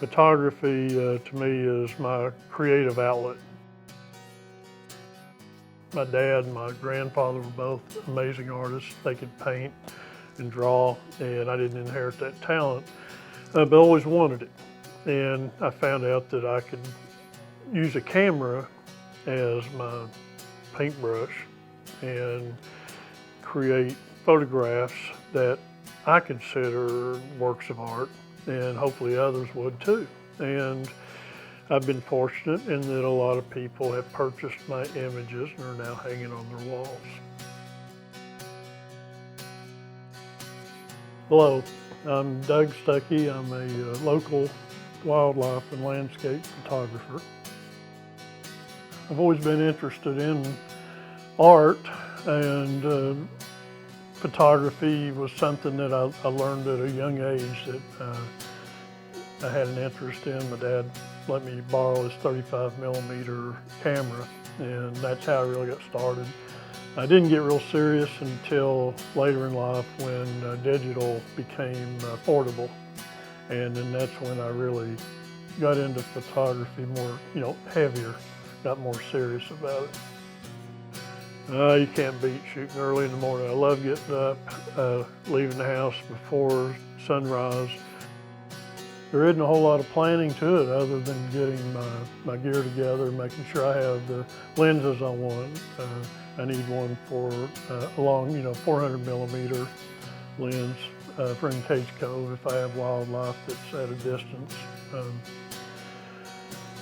Photography to me is my creative outlet. My dad and my grandfather were both amazing artists. They could paint and draw, and I didn't inherit that talent, but always wanted it. And I found out that I could use a camera as my paintbrush and create photographs that I consider works of art, and hopefully others would too. And I've been fortunate in that a lot of people have purchased my images and are now hanging on their walls. Hello, I'm Doug Stucky. I'm a local wildlife and landscape photographer. I've always been interested in art, and photography was something that I learned at a young age that I had an interest in. My dad let me borrow his 35mm camera, and that's how I really got started. I didn't get real serious until later in life when digital became affordable, and then that's when I really got into photography more, heavier, got more serious about it. You can't beat shooting early in the morning. I love getting up, leaving the house before sunrise. There isn't a whole lot of planning to it other than getting my gear together, making sure I have the lenses I want. I need one for a long, 400mm lens for in Cage Cove if I have wildlife that's at a distance.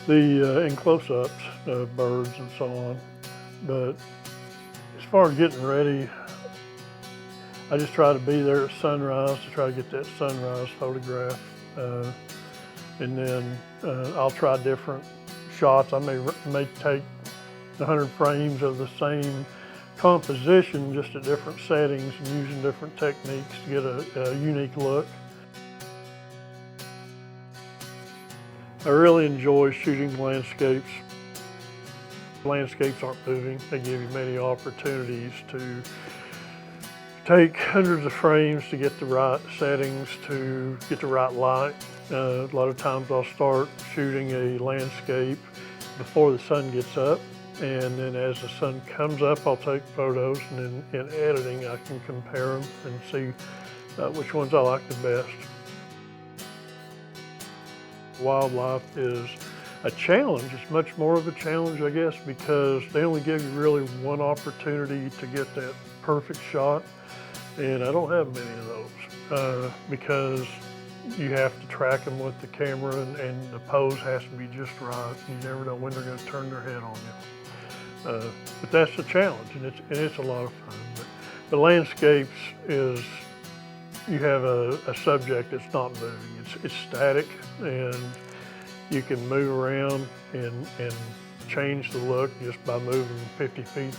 In close-ups, birds and so on. But as far as getting ready, I just try to be there at sunrise to try to get that sunrise photograph. And then I'll try different shots. I may take 100 frames of the same composition, just at different settings and using different techniques to get a unique look. I really enjoy shooting landscapes. Landscapes aren't moving. They give you many opportunities to take hundreds of frames to get the right settings, to get the right light. A lot of times I'll start shooting a landscape before the sun gets up, and then as the sun comes up, I'll take photos, and then in editing I can compare them and see which ones I like the best. Wildlife is a challenge. It's much more of a challenge, I guess, because they only give you really one opportunity to get that perfect shot, and I don't have many of those because you have to track them with the camera, and the pose has to be just right. You never know when they're going to turn their head on you. But that's the challenge, and it's a lot of fun. But the landscapes is, you have a subject that's not moving. It's static, and you can move around and change the look just by moving 50 feet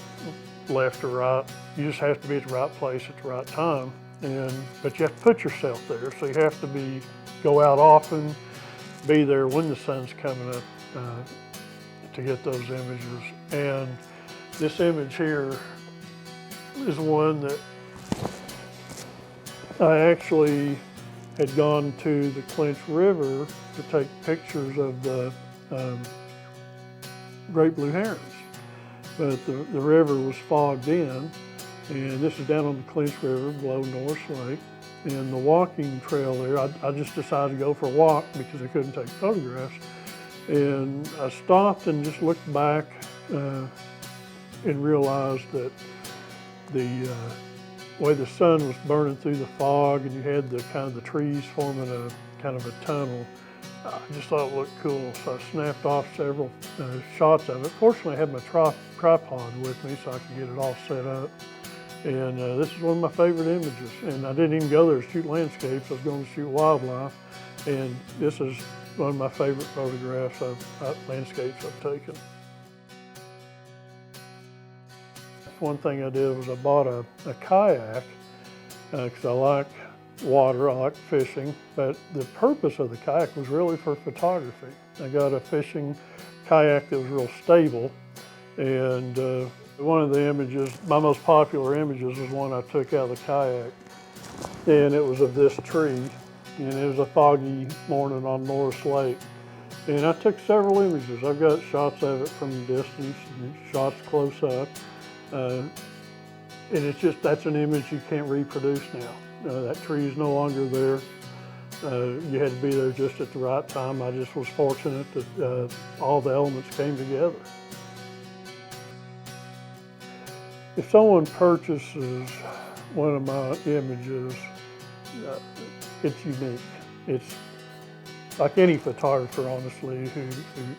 left or right. You just have to be at the right place at the right time. But you have to put yourself there, so you have to go out often, be there when the sun's coming up to get those images. And this image here is one that I actually had gone to the Clinch River to take pictures of the great blue herons. But the river was fogged in, and this is down on the Clinch River below Norris Lake. And the walking trail there, I just decided to go for a walk because I couldn't take photographs. And I stopped and just looked back and realized that the way the sun was burning through the fog, and you had the trees forming a kind of a tunnel, I just thought it looked cool. So I snapped off several shots of it. Fortunately, I had my tripod with me so I could get it all set up. And this is one of my favorite images. And I didn't even go there to shoot landscapes. I was going to shoot wildlife. And this is one of my favorite photographs of landscapes I've taken. One thing I did was I bought a kayak because I like water, I like fishing, but the purpose of the kayak was really for photography. I got a fishing kayak that was real stable, and one of the images, my most popular images, was one I took out of the kayak, and it was of this tree. and it was a foggy morning on Norris Lake. And I took several images. I've got shots of it from a distance and shots close up. And it's just, that's an image you can't reproduce now. That tree is no longer there. You had to be there just at the right time. I just was fortunate that all the elements came together. If someone purchases one of my images, it's unique. It's like any photographer, honestly,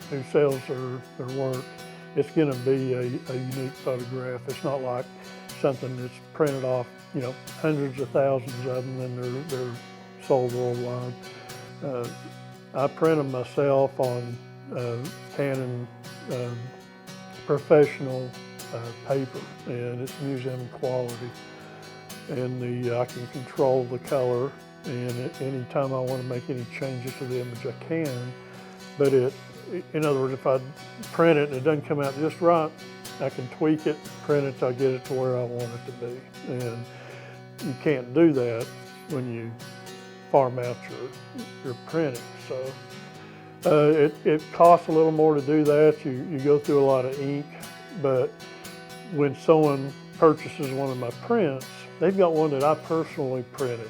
who sells their work. It's going to be a unique photograph. It's not like something that's printed off, hundreds of thousands of them and they're sold worldwide. I print them myself on Canon professional paper, and it's museum quality. And I can control the color, and anytime I want to make any changes to the image, I can. But in other words, if I print it and it doesn't come out just right, I can tweak it, print it till I get it to where I want it to be. And you can't do that when you farm out your printing. So it costs a little more to do that. You go through a lot of ink, but when someone purchases one of my prints, they've got one that I personally printed,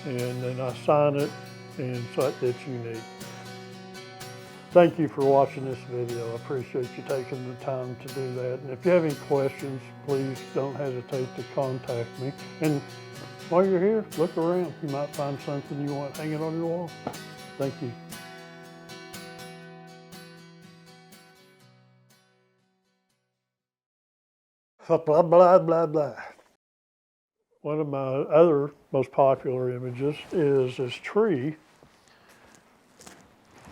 and then I sign it, and so it's unique. Thank you for watching this video. I appreciate you taking the time to do that. And if you have any questions, please don't hesitate to contact me. And while you're here, look around. You might find something you want hanging on your wall. Thank you. Blah, blah, blah, blah. One of my other most popular images is this tree.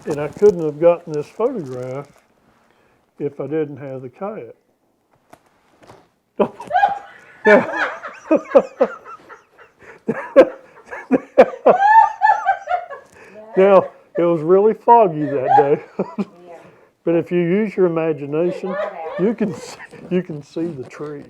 And I couldn't have gotten this photograph if I didn't have the kayak. Now, it was really foggy that day. But if you use your imagination, you can see the tree.